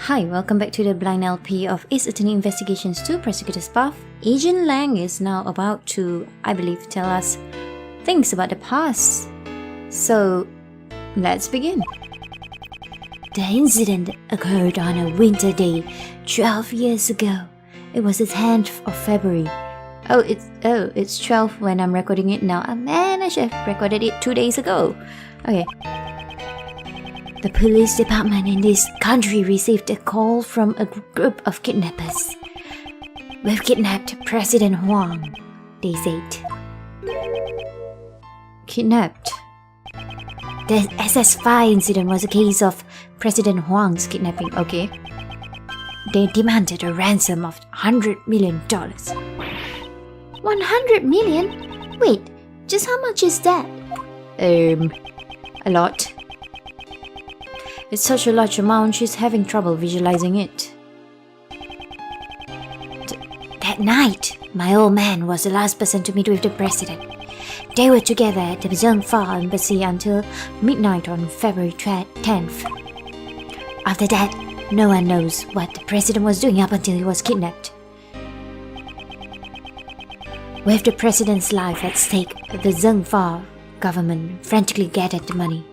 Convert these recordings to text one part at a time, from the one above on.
Hi, welcome back to the Blind LP of Ace Attorney Investigations 2 Prosecutor's Path. Agent Lang is now about to, I believe, tell us things about the past. So, let's begin. The incident occurred on a winter day 12 years ago. It was the 10th of February. It's 12 when I'm recording it now. Oh man, I should have recorded it 2 days ago. Okay. The police department in this country received a call from a group of kidnappers. "We've kidnapped President Huang," they said. Kidnapped? The SS5 incident was a case of President Huang's kidnapping, okay? They demanded a ransom of $100 million. 100 million? Wait, just how much is that? A lot. It's such a large amount, she's having trouble visualizing it. That night, my old man was the last person to meet with the president. They were together at the Zhengfa embassy until midnight on February 10th. After that, no one knows what the president was doing up until he was kidnapped. With the president's life at stake, the Zhengfa government frantically gathered the money.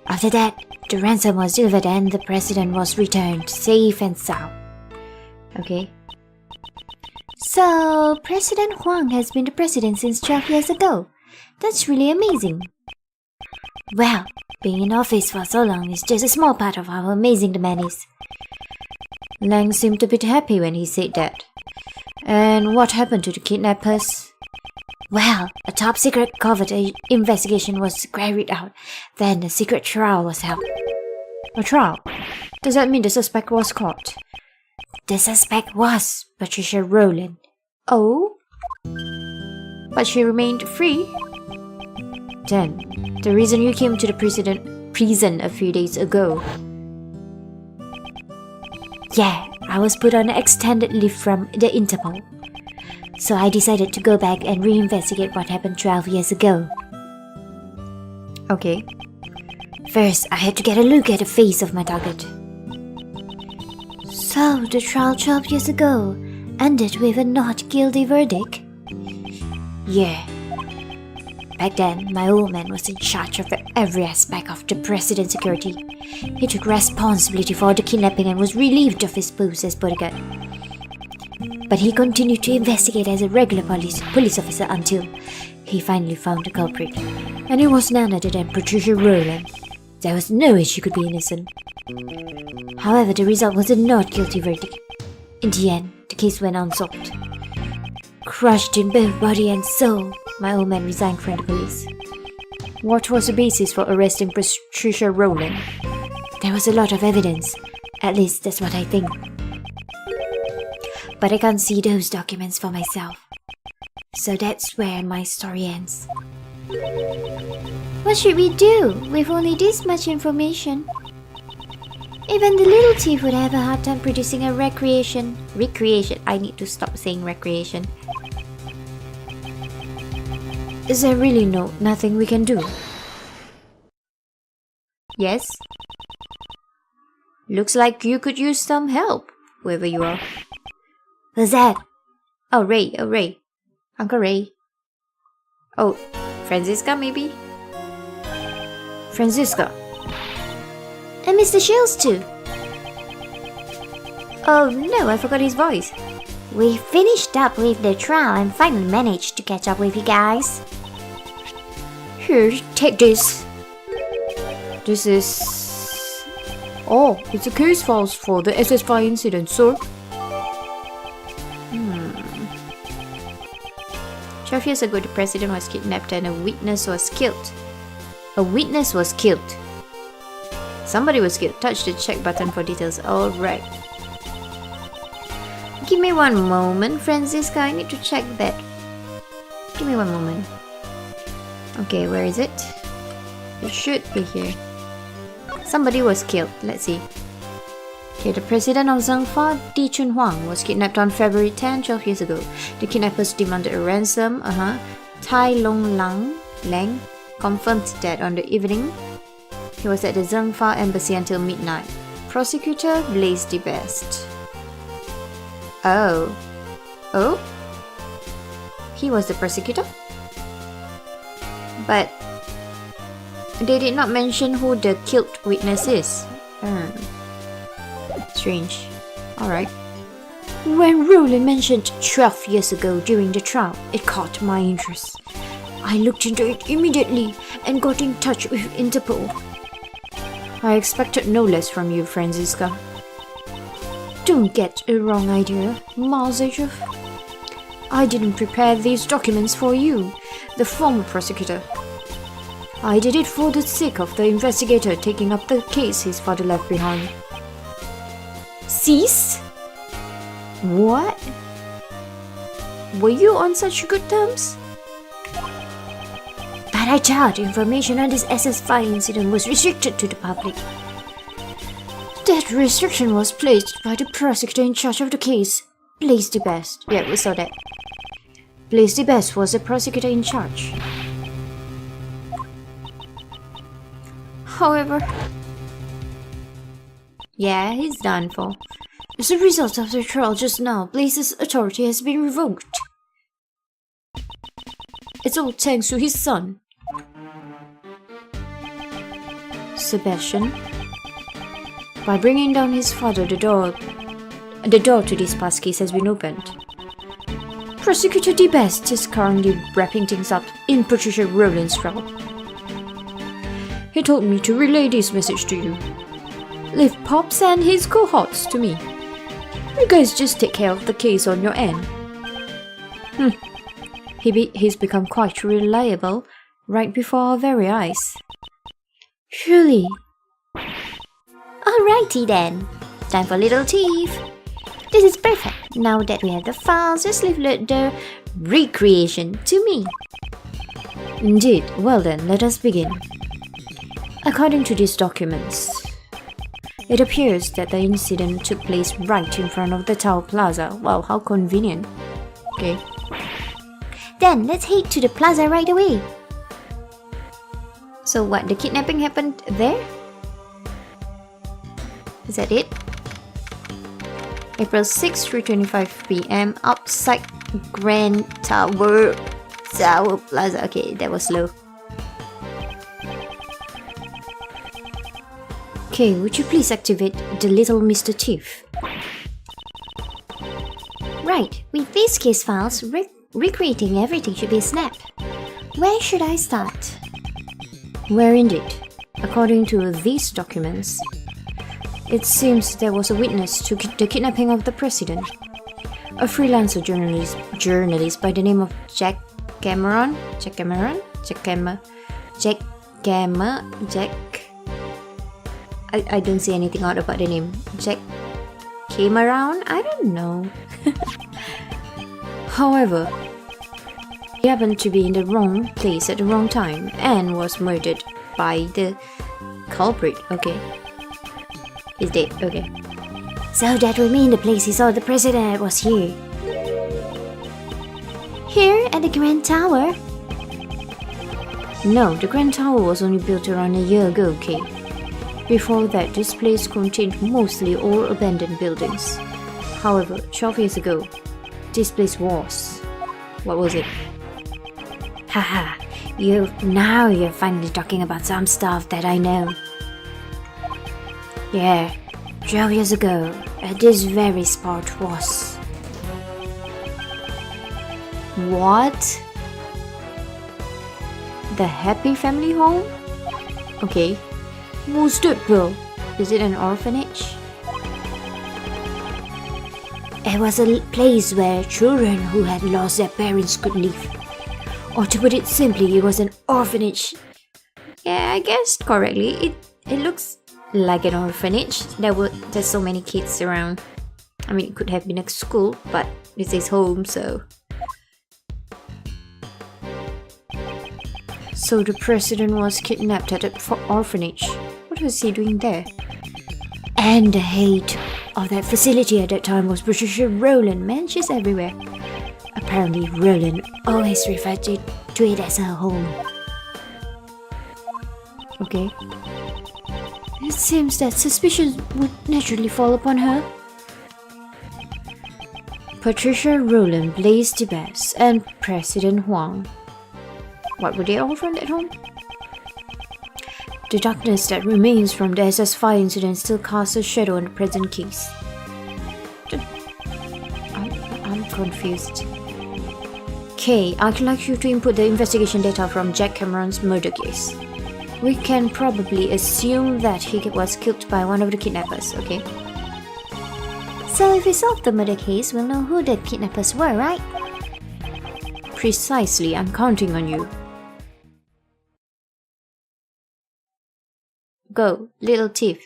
After that, the ransom was delivered and the president was returned safe and sound. Okay. So, President Huang has been the president since 12 years ago. That's really amazing. Well, being in office for so long is just a small part of how amazing the man is. Lang seemed a bit happy when he said that. And what happened to the kidnappers? Well, a top-secret covert investigation was carried out. Then a secret trial was held. A trial? Does that mean the suspect was caught? The suspect was Patricia Rowland. Oh? But she remained free? Then, the reason you came to the prison a few days ago. Yeah, I was put on an extended leave from the Interpol. So I decided to go back and reinvestigate what happened 12 years ago. Okay. First, I had to get a look at the face of my target. So, the trial 12 years ago ended with a not guilty verdict? Yeah. Back then, my old man was in charge of every aspect of the president's security. He took responsibility for the kidnapping and was relieved of his post as bodyguard. But he continued to investigate as a regular police officer until he finally found the culprit. And it was none other than Patricia Rowland. There was no way she could be innocent. However, the result was a not guilty verdict. In the end, the case went unsolved. Crushed in both body and soul, my old man resigned from the police. What was the basis for arresting Patricia Rowland? There was a lot of evidence. At least that's what I think. But I can't see those documents for myself. So that's where my story ends. What should we do with only this much information? Even the little thief would have a hard time producing a recreation. I need to stop saying recreation. Is there really nothing we can do? Yes? Looks like you could use some help, whoever you are. Who's that? Oh, Ray. Uncle Ray. Oh, Franziska, maybe? Franziska. And Mr. Shields too. Oh no, I forgot his voice. We finished up with the trial and finally managed to catch up with you guys. Here, take this. This is... Oh, it's a case files for the SS5 incident, sir. 12 years ago, the president was kidnapped and a witness was killed. A witness was killed. Somebody was killed. Touch the check button for details. Alright. Give me one moment, Franziska. I need to check that. Give me one moment. Okay, where is it? It should be here. Somebody was killed. Let's see. Okay, the president of Zhengfa, Di Chunhuang, was kidnapped on February 10, 12 years ago. The kidnappers demanded a ransom. Tai Long Lang confirmed that on the evening he was at the Zhengfa embassy until midnight. Prosecutor blazed the best. Oh. Oh? He was the prosecutor? But they did not mention who the killed witness is. Strange. Alright. When Roland mentioned 12 years ago during the trial, it caught my interest. I looked into it immediately and got in touch with Interpol. I expected no less from you, Franziska. Don't get a wrong idea, Marzachev. I didn't prepare these documents for you, the former prosecutor. I did it for the sake of the investigator taking up the case his father left behind. Cease? What? Were you on such good terms? But I doubt information on this SS5 incident was restricted to the public. That restriction was placed by the prosecutor in charge of the case, Blaise de Best. Yeah, we saw that. Blaise de Best was the prosecutor in charge. However, yeah, he's done for. As a result of the trial just now, Blaise's authority has been revoked. It's all thanks to his son, Sebastian. By bringing down his father, the door to this past case has been opened. Prosecutor de Best is currently wrapping things up in Patricia Rowland's trial. He told me to relay this message to you. Leave Pops and his cohorts to me. You guys just take care of the case on your end. He's become quite reliable right before our very eyes. Truly. Alrighty then. Time for little thief. This is perfect. Now that we have the files, just leave the recreation to me. Indeed. Well then, let us begin. According to these documents, it appears that the incident took place right in front of the Tower Plaza. Wow, how convenient. Okay. Then, let's head to the plaza right away. So what, the kidnapping happened there? Is that it? April 6, 3:25 p.m. outside Grand Tower Plaza. Okay, that was slow. Okay, would you please activate the little Mr. Thief? Right, with these case files, recreating everything should be a snap. Where should I start? Where indeed? According to these documents, it seems there was a witness to the kidnapping of the president. A freelancer journalist by the name of Jack Cameron. I don't see anything odd about the name. Jack came around? I don't know. However, he happened to be in the wrong place at the wrong time and was murdered by the culprit. Okay. He's dead. Okay. So that would mean the place he saw the president was here. Here at the Grand Tower? No, the Grand Tower was only built around a year ago, okay? Before that, this place contained mostly all abandoned buildings. However, 12 years ago, this place was... What was it? Haha, now you're finally talking about some stuff that I know. Yeah, 12 years ago, at this very spot was... What? The Happy Family Home? Okay. Who's that, bro? Is it an orphanage? It was a place where children who had lost their parents could live. Or to put it simply, it was an orphanage. Yeah, I guessed correctly. It looks like an orphanage. There's so many kids around. I mean, it could have been a school, but it says home, so... So the president was kidnapped at an orphanage. What was he doing there? And the head of that facility at that time was Patricia Rowland. Man, she's everywhere. Apparently, Rowland always referred to it as her home. Okay. It seems that suspicion would naturally fall upon her. Patricia, Roland, Blaise DeBass, and President Huang. What were they all from at home? The darkness that remains from the SS fire incident still casts a shadow on the present case. I'm confused. Kay, I'd like you to input the investigation data from Jack Cameron's murder case. We can probably assume that he was killed by one of the kidnappers, okay? So if we solve the murder case, we'll know who the kidnappers were, right? Precisely, I'm counting on you. Go, little thief.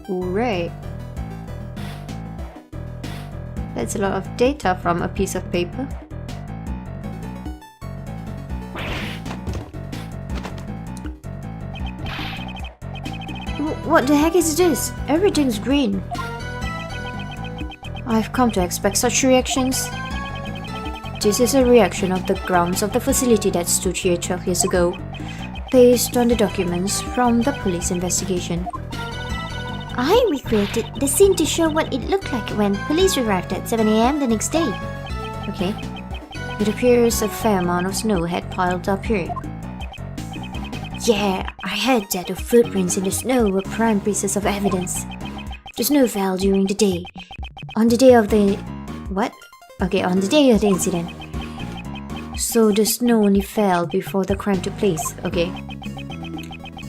Hooray! That's a lot of data from a piece of paper. What the heck is this? Everything's green. I've come to expect such reactions. This is a reaction of the grounds of the facility that stood here 12 years ago, based on the documents from the police investigation. I recreated the scene to show what it looked like when police arrived at 7 AM the next day. Okay. It appears a fair amount of snow had piled up here. Yeah, I heard that the footprints in the snow were prime pieces of evidence. The snow fell during the day. On the day of the... What? Okay, on the day of the incident. So the snow only fell before the crime took place, okay?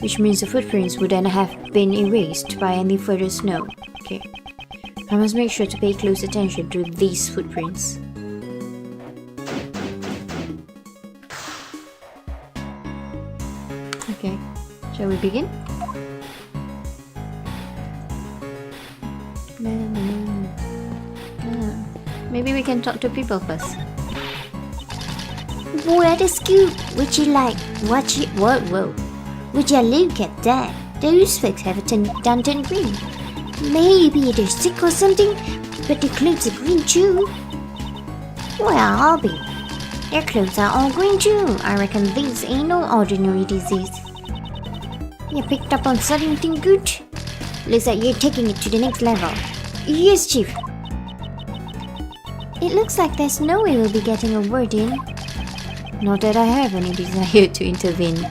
Which means the footprints would then have been erased by any further snow, okay? I must make sure to pay close attention to these footprints. Okay, shall we begin? Maybe we can talk to people first. What a scoop! Would you like? Whoa. Would you look at that? Those folks have done turned green. Maybe they're sick or something, but their clothes are green too. Well, I'll be. Their clothes are all green too. I reckon this ain't no ordinary disease. You picked up on something good? Looks like you're taking it to the next level. Yes, Chief. It looks like there's no way we'll be getting a word in. Not that I have any desire to intervene.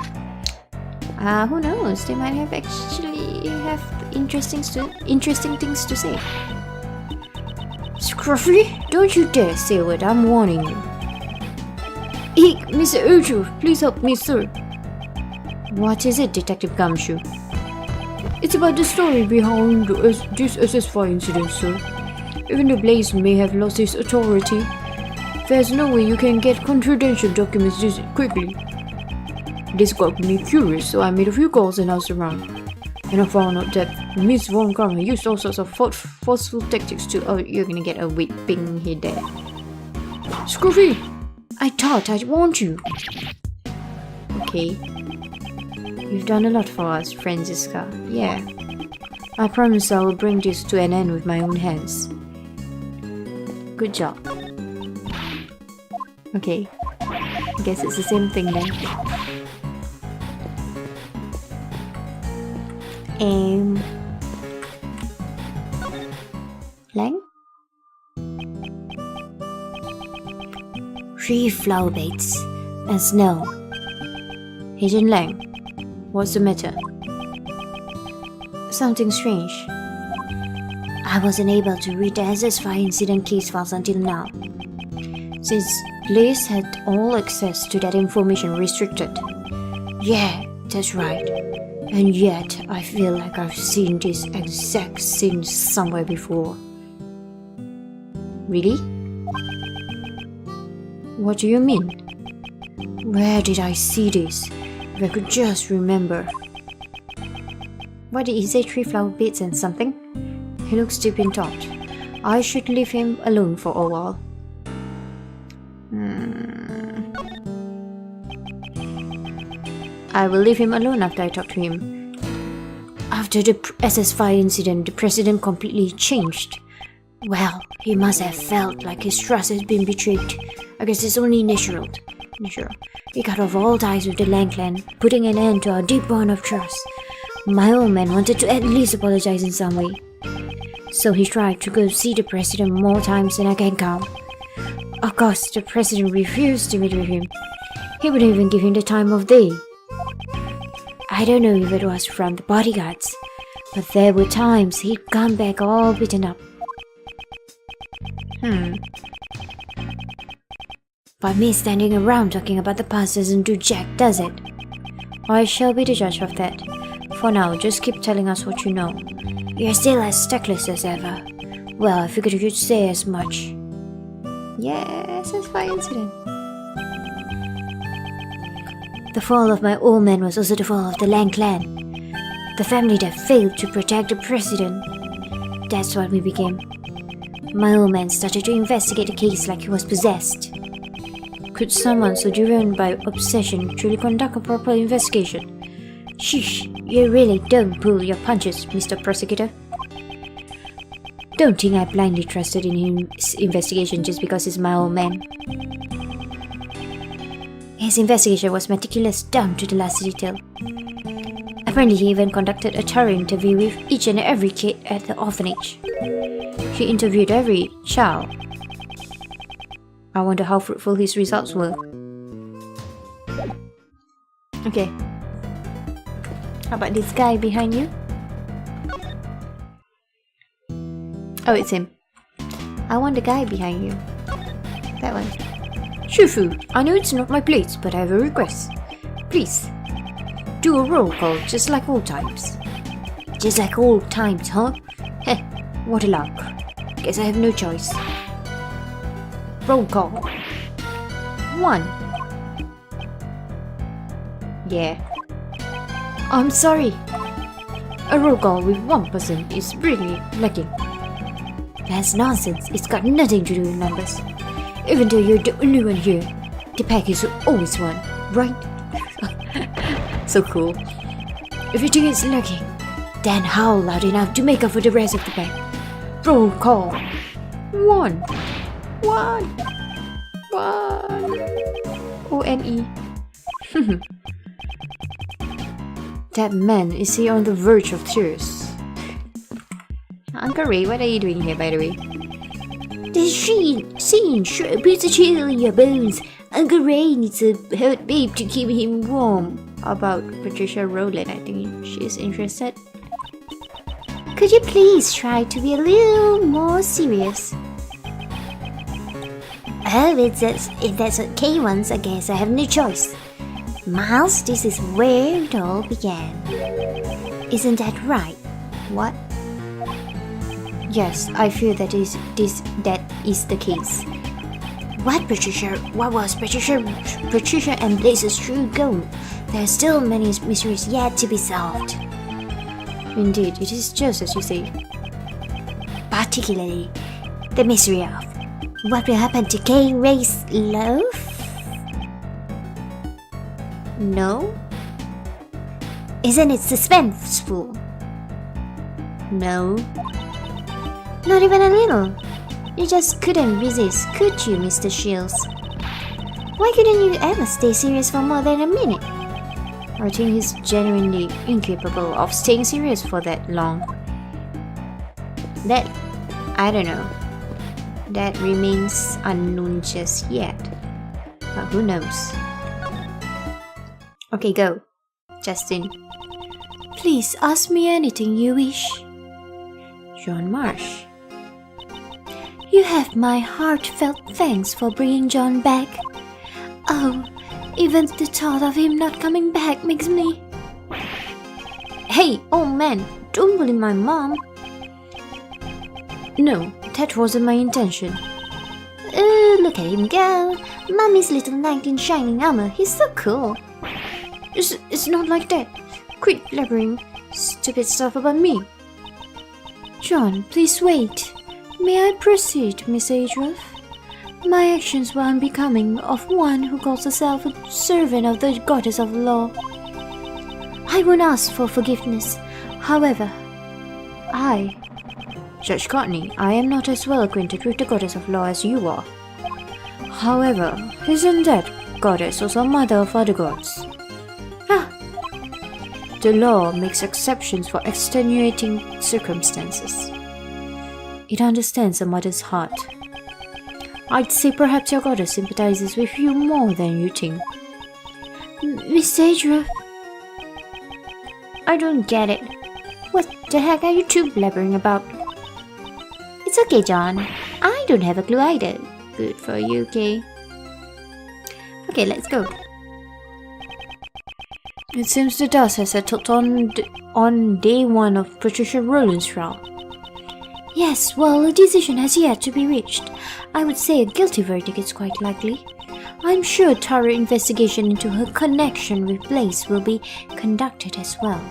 Who knows? They might actually have interesting things to say. Scruffy, don't you dare say a word. I'm warning you. Eek, Mr. Uju, please help me, sir. What is it, Detective Gumshoe? It's about the story behind this SS5 incident, sir. Even though Blaise may have lost his authority, there's no way you can get confidential documents this quickly. This got me curious, so I made a few calls and asked around. And I found out that Miss Von Karma used all sorts of forceful tactics to... Oh, you're gonna get a whipping here there. Scruffy! I thought I'd warned you. Okay. You've done a lot for us, Franziska. Yeah. I promise I will bring this to an end with my own hands. Good job. Okay. I guess it's the same thing then. Lang? 3 flower beds and snow. Agent Lang, what's the matter? Something strange. I wasn't able to read the SS5 incident case files until now, since Blaise had all access to that information restricted. Yeah, that's right. And yet, I feel like I've seen this exact scene somewhere before. Really? What do you mean? Where did I see this? If I could just remember. What did he say? 3 flower beds and something? He looks deep in thought. I should leave him alone for a while. I will leave him alone after I talk to him. After the SS fire incident, the president completely changed. Well, he must have felt like his trust has been betrayed. I guess it's only natural. He cut off all ties with the Lang clan, putting an end to our deep bond of trust. My old man wanted to at least apologize in some way. So he tried to go see the president more times than I can count. Of course, the president refused to meet with him. He wouldn't even give him the time of day. I don't know if it was from the bodyguards, but there were times he'd come back all beaten up. But me standing around talking about the past doesn't do jack, does it? I shall be the judge of that. For now, just keep telling us what you know. You're still as tactless as ever. Well, I figured you'd say as much. Yes, that's my incident. The fall of my old man was also the fall of the Lang clan. The family that failed to protect the president. That's what we became. My old man started to investigate the case like he was possessed. Could someone so driven by obsession truly conduct a proper investigation? Sheesh, you really don't pull your punches, Mr. Prosecutor. Don't think I blindly trusted in his investigation just because he's my old man. His investigation was meticulous down to the last detail. Apparently he even conducted a thorough interview with each and every kid at the orphanage. He interviewed every child. I wonder how fruitful his results were. Okay. How about this guy behind you? Oh, it's him. I want the guy behind you. That one. Shufu, I know it's not my place, but I have a request. Please, do a roll call just like old times. Just like old times, huh? Heh, what a luck. Guess I have no choice. Roll call. 1. Yeah. I'm sorry. A roll call with 1 person is really lacking. That's nonsense. It's got nothing to do with numbers. Even though you're the only one here, the pack is always one, right? So cool. If you think it's lacking, then howl loud enough to make up for the rest of the pack. Roll call. 1. 1. O-N-E. That man, is he on the verge of tears? Uncle Ray, what are you doing here, by the way? This scene sure puts a chill in your bones. Uncle Ray needs a hot babe to keep him warm. How about Patricia Rowland? I think she's interested. Could you please try to be a little more serious? Oh, if that's okay once, I guess I have no choice. Miles, this is where it all began. Isn't that right? What? Yes, I feel that is the case. What, Patricia? What was Patricia and Blaze's true goal? There are still many mysteries yet to be solved. Indeed, it is just as you say. Particularly, the mystery of what will happen to Kay Ray's loaf? No? Isn't it suspenseful? No. Not even a little. You just couldn't resist, could you, Mr. Shields? Why couldn't you ever stay serious for more than a minute? I think he's genuinely incapable of staying serious for that long. That, I don't know. That remains unknown just yet. But who knows? Okay, go. Justin. Please ask me anything you wish. John Marsh. You have my heartfelt thanks for bringing John back. Oh, even the thought of him not coming back makes me... Hey, old man, don't bully my mom. No, that wasn't my intention. Oh, look at him go. Mommy's little knight in shining armor. He's so cool. It's not like that. Quit blabbering stupid stuff about me. John, please wait. May I proceed, Miss Adolf? My actions were unbecoming of one who calls herself a servant of the goddess of law. I won't ask for forgiveness. However, Judge Courtney, I am not as well acquainted with the goddess of law as you are. However, isn't that goddess also mother of other gods? Ah, The law makes exceptions for extenuating circumstances. It understands a mother's heart. I'd say perhaps your goddess sympathizes with you more than you think. Mr. Adra, I don't get it. What the heck are you two blabbering about? It's okay, John. I don't have a clue either. Good for you, Kay. Okay, let's go. It seems the dust has settled on day one of Patricia Rowland's trial. Yes, well, a decision has yet to be reached. I would say a guilty verdict is quite likely. I'm sure a thorough investigation into her connection with Blaze will be conducted as well.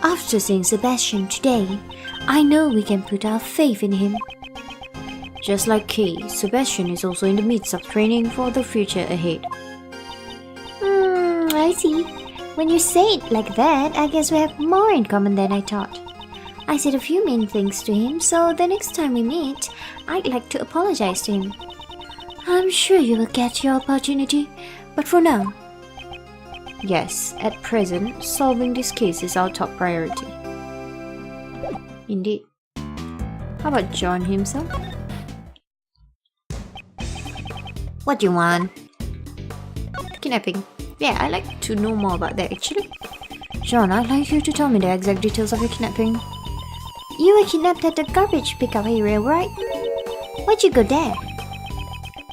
After seeing Sebastian today, I know we can put our faith in him. Just like Kay, Sebastian is also in the midst of training for the future ahead. I see. When you say it like that, I guess we have more in common than I thought. I said a few mean things to him, so the next time we meet, I'd like to apologize to him. I'm sure you will get your opportunity, but for now... Yes, at present, solving this case is our top priority. Indeed. How about John himself? What do you want? Kidnapping. Yeah, I'd like to know more about that actually. John, I'd like you to tell me the exact details of your kidnapping. You were kidnapped at the garbage pickup area, right? Why'd you go there?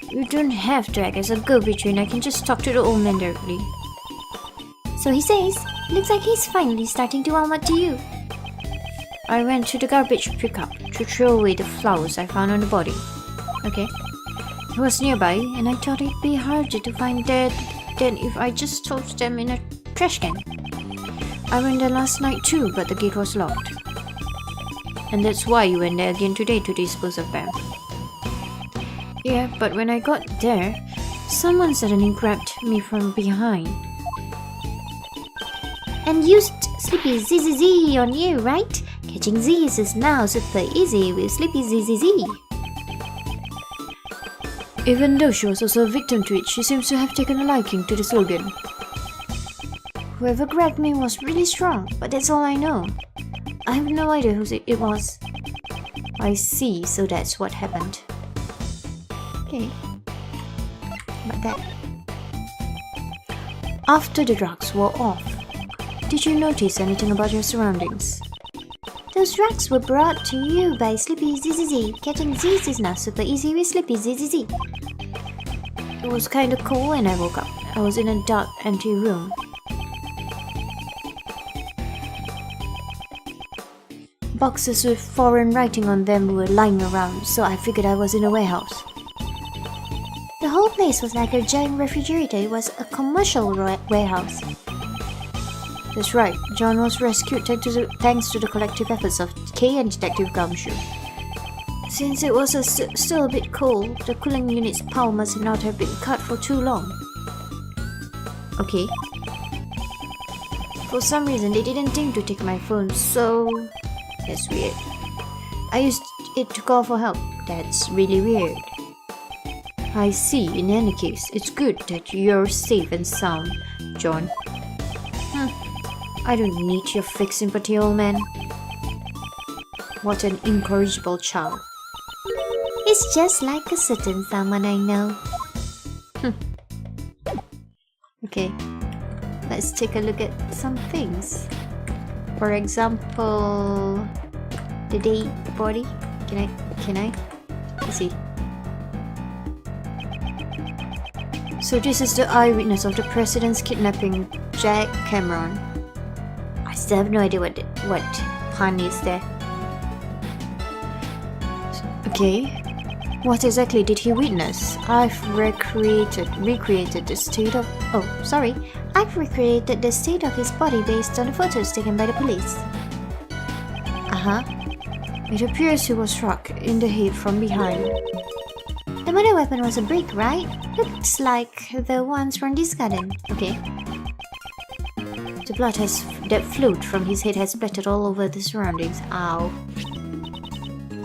You don't have to act as a go-between, I can just talk to the old man directly. So he says, looks like he's finally starting to warm up to you. I went to the garbage pickup to throw away the flowers I found on the body. Okay. It was nearby and I thought it'd be harder to find dead than if I just tossed them in a trash can. I went there last night too, but the gate was locked. And that's why you went there again today to dispose of them. Yeah, but when I got there, someone suddenly grabbed me from behind. And used Sleepy ZZZ on you, right? Catching Z's is now super easy with Sleepy ZZZ. Even though she was also a victim to it, she seems to have taken a liking to the slogan. Whoever grabbed me was really strong, but that's all I know. I have no idea who it was. I see, so that's what happened. Okay. But that... After the drugs were off, did you notice anything about your surroundings? Those drugs were brought to you by Sleepy ZZZ. Catching Z's is now super easy with Sleepy ZZZ. It was kinda cool when I woke up. I was in a dark, empty room. Boxes with foreign writing on them were lying around, so I figured I was in a warehouse. The whole place was like a giant refrigerator. It was a commercial warehouse. That's right, John was rescued thanks to the collective efforts of Kay and Detective Gumshoe. Since it was still a bit cold, the cooling unit's power must not have been cut for too long. Okay. For some reason, they didn't think to take my phone, so... That's weird. I used it to call for help. That's really weird. I see, in any case, it's good that you're safe and sound, John. I don't need your fake sympathy, old man. What an incorrigible child. It's just like a certain someone I know. Okay, let's take a look at some things. For example, the dead body. Can I? Let's see. So this is the eyewitness of the president's kidnapping, Jack Cameron. I still have no idea what pun is there. Okay, what exactly did he witness? I've recreated the state of... Oh, sorry. I've recreated the state of his body based on the photos taken by the police. It appears he was struck in the head from behind. The murder weapon was a brick, right? Looks like the ones from this garden. Okay. The blood has that float from his head has splattered all over the surroundings. Ow.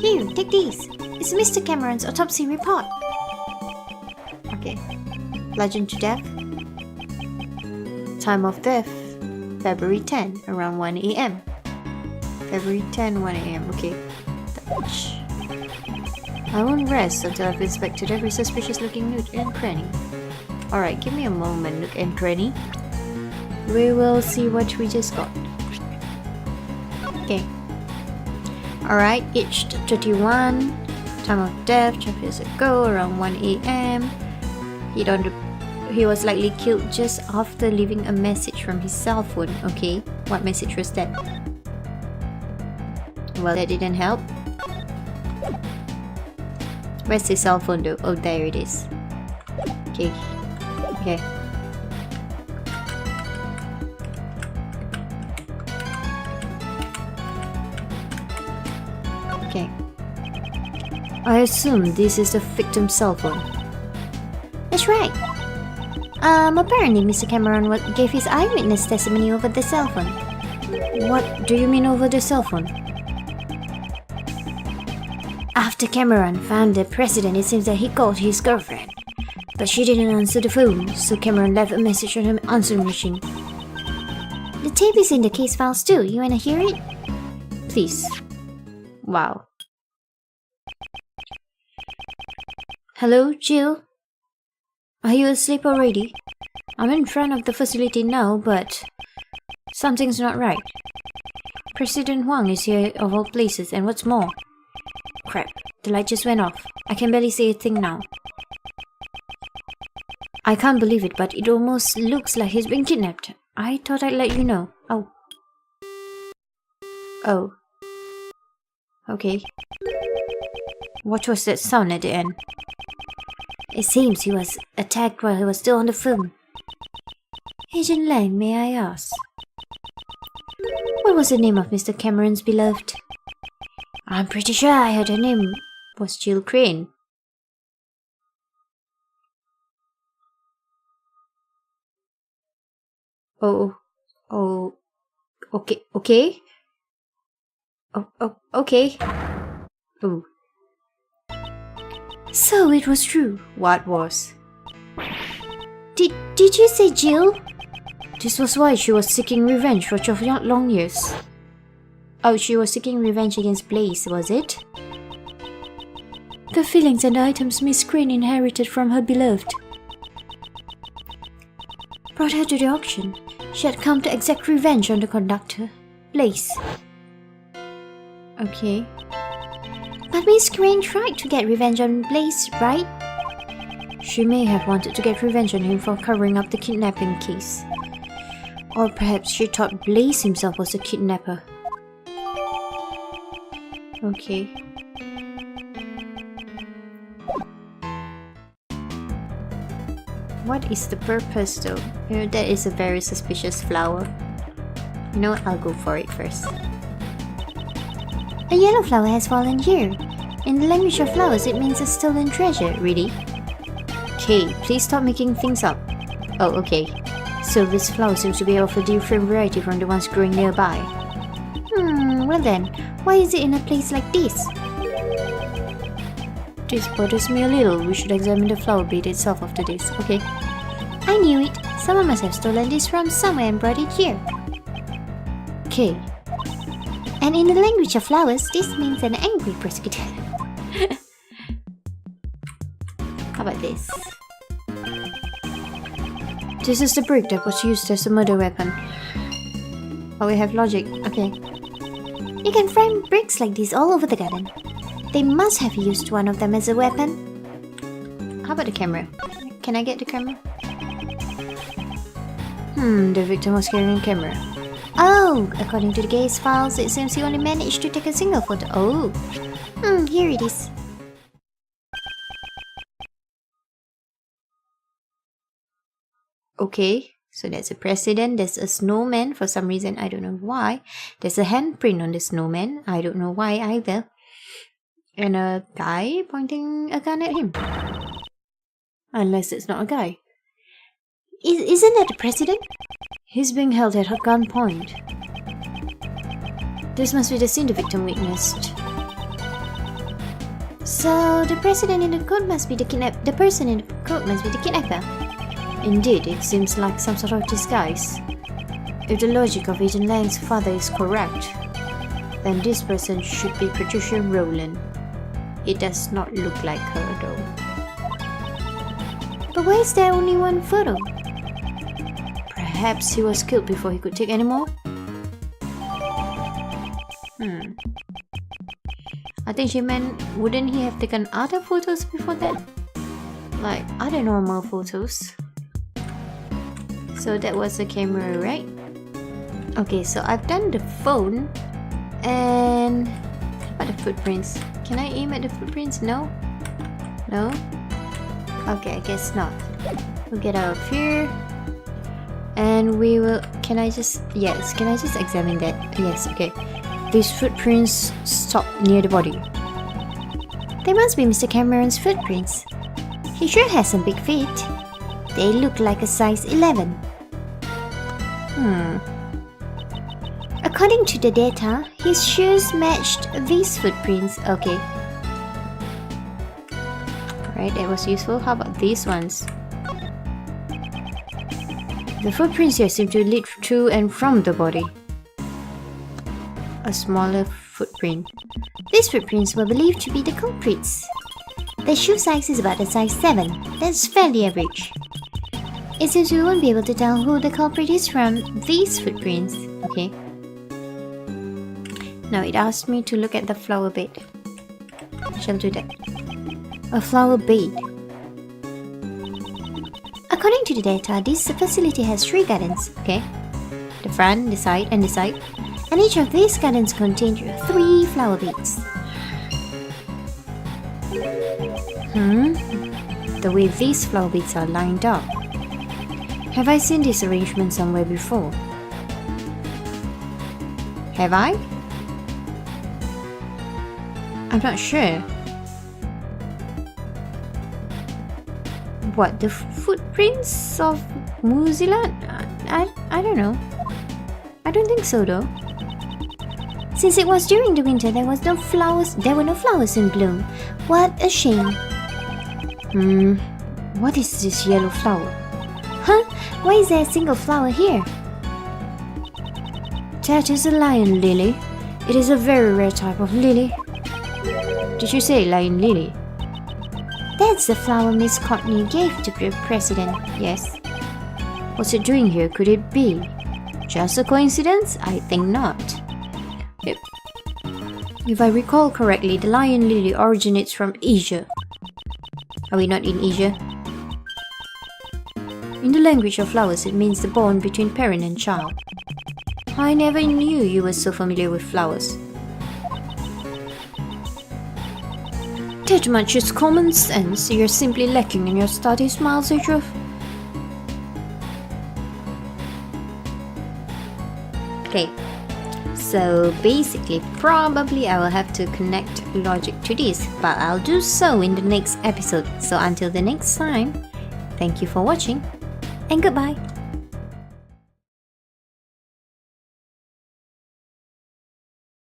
Here, take this. It's Mr. Cameron's autopsy report. Okay. Bludgeoned to death. Time of death, February 10, around 1 a.m. February 10, 1 a.m. Okay. Touch. I won't rest until I've inspected every suspicious looking nook and cranny. Alright, give me a moment, nook and cranny. We will see what we just got. Okay. Alright, aged 31. Time of death, 12 years ago, around 1 a.m. He was likely killed just after leaving a message from his cell phone. Okay, what message was that? Well, that didn't help. Where's his cell phone though? Oh, there it is. Okay. Okay. Okay. I assume this is the victim's cell phone. That's right. Apparently Mr. Cameron gave his eyewitness testimony over the cell phone. What do you mean over the cell phone? After Cameron found the president, it seems that he called his girlfriend. But she didn't answer the phone, so Cameron left a message on her answering machine. The tape is in the case files too. You wanna hear it? Please. Wow. Hello, Jill? Are you asleep already? I'm in front of the facility now, but something's not right. President Huang is here of all places, and what's more... Crap, the light just went off. I can barely see a thing now. I can't believe it, but it almost looks like he's been kidnapped. I thought I'd let you know. Oh. Oh. Okay. What was that sound at the end? It seems he was attacked while he was still on the phone. Agent Lang, may I ask? What was the name of Mr. Cameron's beloved? I'm pretty sure I heard her name was Jill Crane. Oh, okay. Okay. Oh. So it was true. What was? Did you say Jill? This was why she was seeking revenge for 12 long years. Oh, she was seeking revenge against Blaze, was it? The feelings and items Miss Crane inherited from her beloved brought her to the auction. She had come to exact revenge on the conductor, Blaze. Okay. But Miss Crane tried to get revenge on Blaze, right? She may have wanted to get revenge on him for covering up the kidnapping case. Or perhaps she thought Blaze himself was the kidnapper. Okay. What is the purpose though? You know, that is a very suspicious flower. You know what? I'll go for it first. A yellow flower has fallen here. In the language of flowers, it means a stolen treasure. Really? Okay, please stop making things up. Oh, okay. So this flower seems to be of a different variety from the ones growing nearby. Well then, why is it in a place like this? This bothers me a little. We should examine the flower bed itself after this. Okay. I knew it. Someone must have stolen this from somewhere and brought it here. Okay. And in the language of flowers, this means an angry prosecutor. How about this? This is the brick that was used as a murder weapon. Oh, we have logic. Okay. You can find bricks like this all over the garden. They must have used one of them as a weapon. How about the camera? Can I get the camera? The victim was carrying a camera. Oh, according to the case files, it seems he only managed to take a single photo. Oh. Here it is. Okay, so there's a president, there's a snowman for some reason, I don't know why. There's a handprint on the snowman, I don't know why either. And a guy pointing a gun at him. Unless it's not a guy. Isn't that the president? He's being held at gunpoint. This must be the scene the victim witnessed. So the president in the court must be the person in the court must be the kidnapper. Indeed, it seems like some sort of disguise. If the logic of Agent Lang's father is correct, then this person should be Patricia Rowland. It does not look like her though. But why is there only one photo? Perhaps he was killed before he could take any more? I think she meant, wouldn't he have taken other photos before that? Like other normal photos? So that was the camera, right? Okay, so I've done the phone. And what about the footprints? Can I aim at the footprints? No? No? Okay, I guess not. We'll get out of here. And we will... Can I just examine that? Yes, okay. These footprints stop near the body. They must be Mr. Cameron's footprints. He sure has some big feet. They look like a size 11. According to the data, his shoes matched these footprints. Okay. Alright, that was useful. How about these ones? The footprints here seem to lead to and from the body. A smaller footprint. These footprints were believed to be the culprits. The shoe size is about a size 7. That's fairly average. It seems we won't be able to tell who the culprit is from these footprints. Okay. Now it asked me to look at the flower bed. Shall do that. A flower bed. According to the data, this facility has 3 gardens. Okay. The front, the side, and the side. And each of these gardens contained 3 flower beds. The way these flower beds are lined up. Have I seen this arrangement somewhere before? Have I? I'm not sure. What, the footprints of Mozilla? I don't know. I don't think so though. Since it was during the winter, there were no flowers in bloom. What a shame. What is this yellow flower? Huh? Why is there a single flower here? That is a lion lily. It is a very rare type of lily. Did you say lion lily? That's the flower Miss Courtney gave to the president. Yes. What's it doing here? Could it be just a coincidence? I think not. If I recall correctly, the lion lily originates from Asia. Are we not in Asia? In the language of flowers, it means the bond between parent and child. I never knew you were so familiar with flowers. That much is common sense. You're simply lacking in your studies, Miles H. Okay. So basically, probably I will have to connect logic to this, but I'll do so in the next episode. So until the next time, thank you for watching, and goodbye.